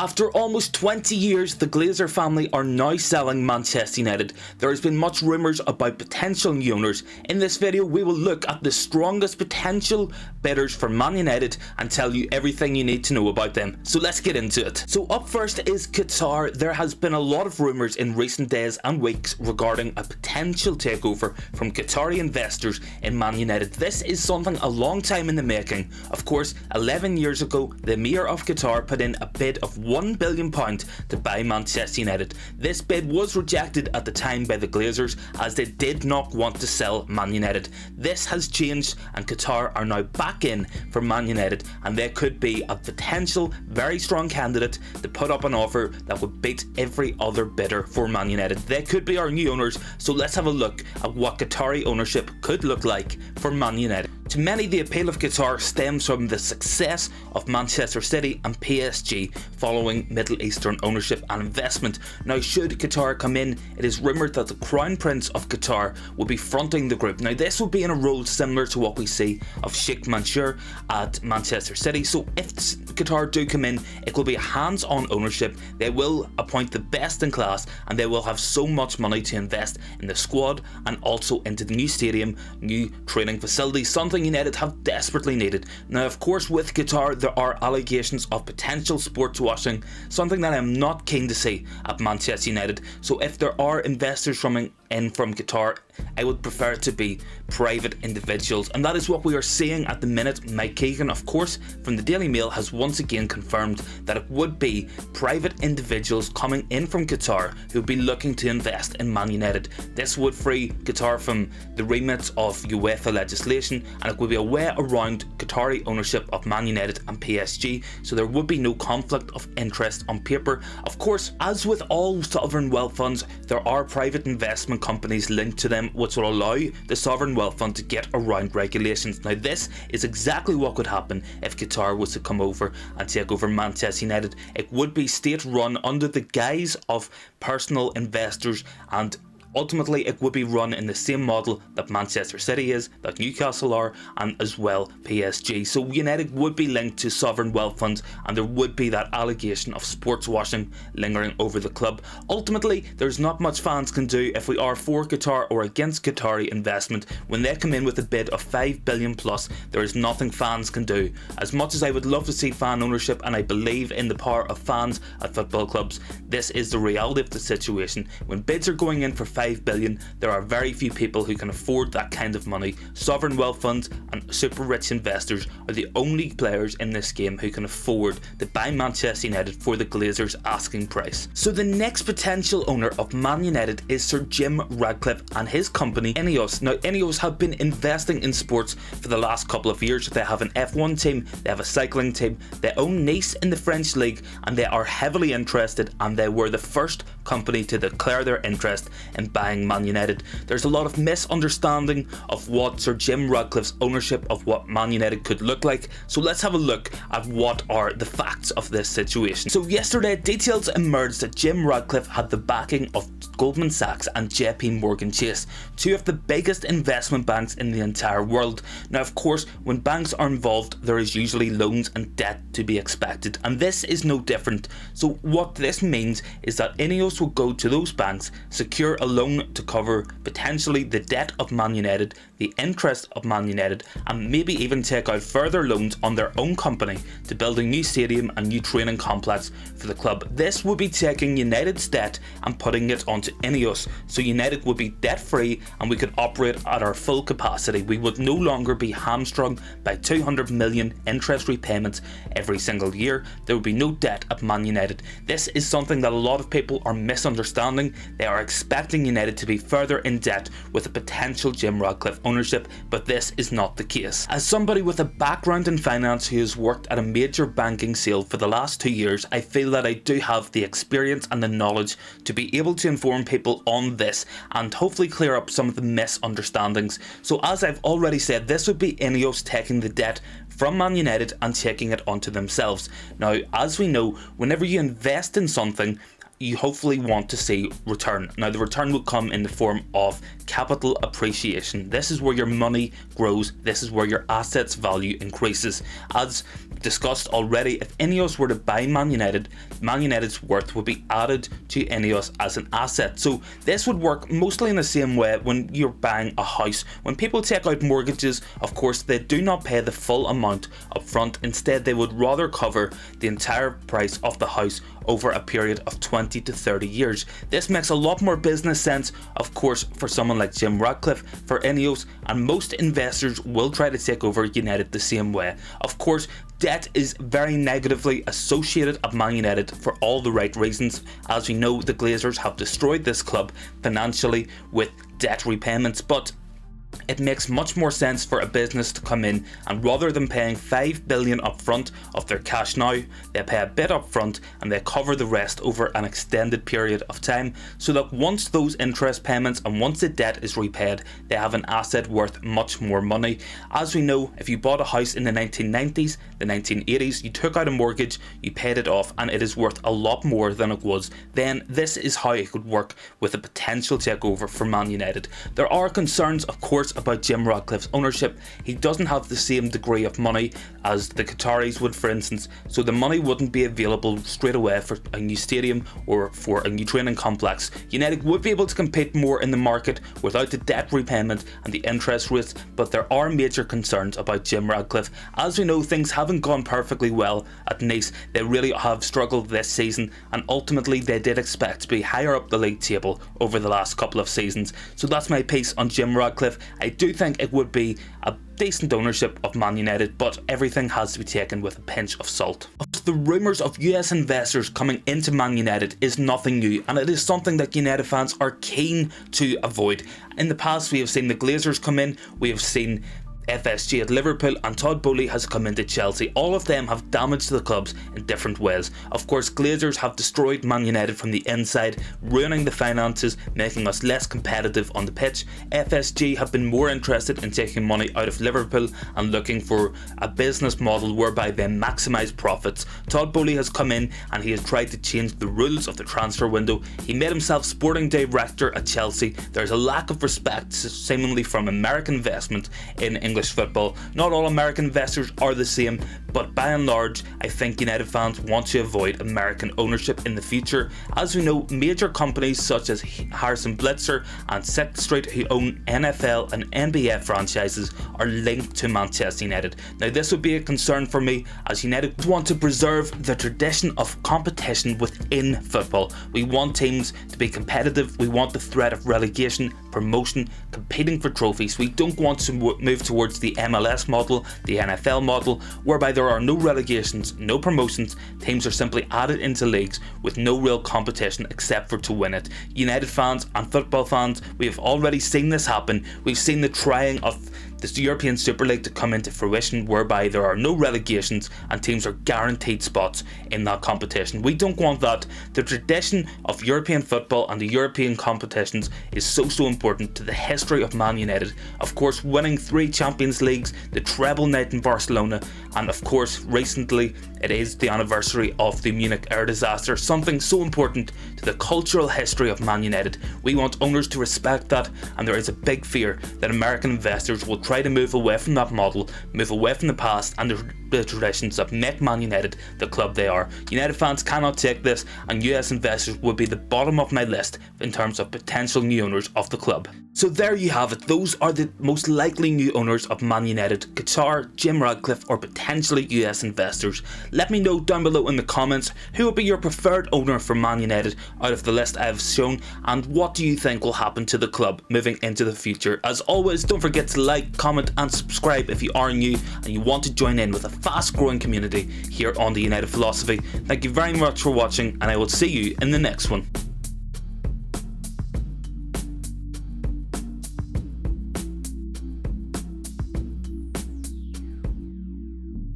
After almost 20 years, the Glazer family are now selling Manchester United. There has been much rumours about potential new owners. In this video, we will look at the strongest potential bidders for Man United and tell you everything you need to know about them. So let's get into it. So up first is Qatar. There has been a lot of rumours in recent days and weeks regarding a potential takeover from Qatari investors in Man United. This is something a long time in the making. Of course, 11 years ago, the Emir of Qatar put in a bid of £1 billion to buy Manchester United. This bid was rejected at the time by the Glazers as they did not want to sell Man United. This has changed and Qatar are now back in for Man United, and they could be a potential very strong candidate to put up an offer that would beat every other bidder for Man United. They could be our new owners, so let's have a look at what Qatari ownership could look like for Man United. To many, the appeal of Qatar stems from the success of Manchester City and PSG following Middle Eastern ownership and investment. Now, should Qatar come in, it is rumoured that the Crown Prince of Qatar will be fronting the group. Now, this will be in a role similar to what we see of Sheikh Mansour at Manchester City. So if Qatar do come in, it will be a hands-on ownership. They will appoint the best in class and they will have so much money to invest in the squad and also into the new stadium, new training facilities, something United have desperately needed. Now, of course, with Qatar there are allegations of potential sports washing, something that I'm not keen to see at Manchester United. So if there are investors coming in from Qatar, I would prefer it to be private individuals, and that is what we are seeing at the minute. Mike Keegan, of course, from the Daily Mail has once again confirmed that it would be private individuals coming in from Qatar who would be looking to invest in Man United. This would free Qatar from the remit of UEFA legislation, and it would be a way around Qatari ownership of Man United and PSG, so there would be no conflict of interest on paper. Of course, as with all sovereign wealth funds, there are private investment companies linked to them which will allow the sovereign wealth fund to get around regulations. Now, this is exactly what could happen if Qatar was to come over and take over Manchester United. It would be state run under the guise of personal investors, and ultimately it would be run in the same model that Manchester City is, that Newcastle are, and as well PSG. So United would be linked to sovereign wealth funds, and there would be that allegation of sports washing lingering over the club. Ultimately, there's not much fans can do if we are for Qatar or against Qatari investment. When they come in with a bid of $5 billion plus, there is nothing fans can do. As much as I would love to see fan ownership and I believe in the power of fans at football clubs, this is the reality of the situation. When bids are going in for $5 billion, there are very few people who can afford that kind of money. Sovereign wealth funds and super rich investors are the only players in this game who can afford to buy Manchester United for the Glazers' asking price. So the next potential owner of Man United is Sir Jim Ratcliffe and his company Ineos. Now, Ineos have been investing in sports for the last couple of years. They have an F1 team, they have a cycling team, they own Nice in the French league, and they are heavily interested, and they were the first company to declare their interest in buying Man United. There's a lot of misunderstanding of what Sir Jim Ratcliffe's ownership of what Man United could look like, so let's have a look at what are the facts of this situation. So yesterday, details emerged that Jim Ratcliffe had the backing of Goldman Sachs and JP Morgan Chase, two of the biggest investment banks in the entire world. Now, of course, when banks are involved, there is usually loans and debt to be expected, and this is no different. So what this means is that Ineos will go to those banks, secure a loan to cover potentially the debt of Man United, the interest of Man United, and maybe even take out further loans on their own company to build a new stadium and new training complex for the club. This would be taking United's debt and putting it onto Ineos, so United would be debt free and we could operate at our full capacity. We would no longer be hamstrung by 200 million interest repayments every single year. There would be no debt at Man United. This is something that a lot of people are misunderstanding. They are expecting United to be further in debt with a potential Jim Ratcliffe ownership, but this is not the case. As somebody with a background in finance who has worked at a major banking sale for the last 2 years, I feel that I do have the experience and the knowledge to be able to inform people on this and hopefully clear up some of the misunderstandings. So as I've already said, this would be Ineos taking the debt from Man United and taking it onto themselves. Now, as we know, whenever you invest in something, you hopefully want to see return. Now, the return will come in the form of capital appreciation. This is where your money grows. This is where your assets value increases. As discussed already, if Ineos were to buy Man United, Man United's worth would be added to Ineos as an asset. So this would work mostly in the same way when you're buying a house. When people take out mortgages, of course, they do not pay the full amount up front. Instead, they would rather cover the entire price of the house over a period of 20 to 30 years. This makes a lot more business sense, of course, for someone like Jim Ratcliffe, for Ineos, and most investors will try to take over United the same way. Of course, debt is very negatively associated at Man United for all the right reasons. As we know, the Glazers have destroyed this club financially with debt repayments, but it makes much more sense for a business to come in, and rather than paying $5 billion up front of their cash now, they pay a bit up front and they cover the rest over an extended period of time, so that once those interest payments and once the debt is repaid, they have an asset worth much more money. As we know, if you bought a house in the 1990s, the 1980s, you took out a mortgage, you paid it off, and it is worth a lot more than it was then. This is how it could work with a potential takeover for Man United. There are concerns, of course, about Jim Ratcliffe's ownership. He doesn't have the same degree of money as the Qataris would, for instance, so the money wouldn't be available straight away for a new stadium or for a new training complex. United would be able to compete more in the market without the debt repayment and the interest rates, but there are major concerns about Jim Ratcliffe. As we know, things haven't gone perfectly well at Nice. They really have struggled this season, and ultimately they did expect to be higher up the league table over the last couple of seasons. So that's my piece on Jim Ratcliffe. I do think it would be a decent ownership of Man United, but everything has to be taken with a pinch of salt. The rumours of US investors coming into Man United is nothing new, and it is something that United fans are keen to avoid. In the past, we have seen the Glazers come in, we have seen FSG at Liverpool, and Todd Boehly has come into Chelsea. All of them have damaged the clubs in different ways. Of course, Glazers have destroyed Man United from the inside, ruining the finances, making us less competitive on the pitch. FSG have been more interested in taking money out of Liverpool and looking for a business model whereby they maximise profits. Todd Boehly has come in and he has tried to change the rules of the transfer window. He made himself sporting director at Chelsea. There's a lack of respect seemingly from American investment in English football. Not all American investors are the same, but by and large, I think United fans want to avoid American ownership in the future. As we know, major companies such as Harrison Blitzer and Sixth Street, who own NFL and NBA franchises, are linked to Manchester United. Now, this would be a concern for me, as United want to preserve the tradition of competition within football. We want teams to be competitive. We want the threat of relegation, promotion, competing for trophies. We don't want to move towards the MLS model, the NFL model, whereby there are no relegations, no promotions. Teams are simply added into leagues with no real competition except for to win it. United fans and football fans, we have already seen this happen. We've seen the trying of the European Super League to come into fruition, whereby there are no relegations and teams are guaranteed spots in that competition. We don't want that. The tradition of European football and the European competitions is so important to the history of Man United. Of course, winning 3 Champions Leagues, the treble night in Barcelona, and of course recently it is the anniversary of the Munich air disaster, something so important to the cultural history of Man United. We want owners to respect that, and there is a big fear that American investors will try to move away from that model, move away from the past and the traditions that make Man United the club they are. United fans cannot take this, and US investors would be the bottom of my list in terms of potential new owners of the club. So there you have it. Those are the most likely new owners of Man United: Qatar, Jim Ratcliffe, or potentially US investors. Let me know down below in the comments who would be your preferred owner for Man United out of the list I have shown, and what do you think will happen to the club moving into the future. As always, don't forget to like, comment and subscribe if you are new and you want to join in with a fast growing community here on the United Philosophy. Thank you very much for watching, and I will see you in the next one.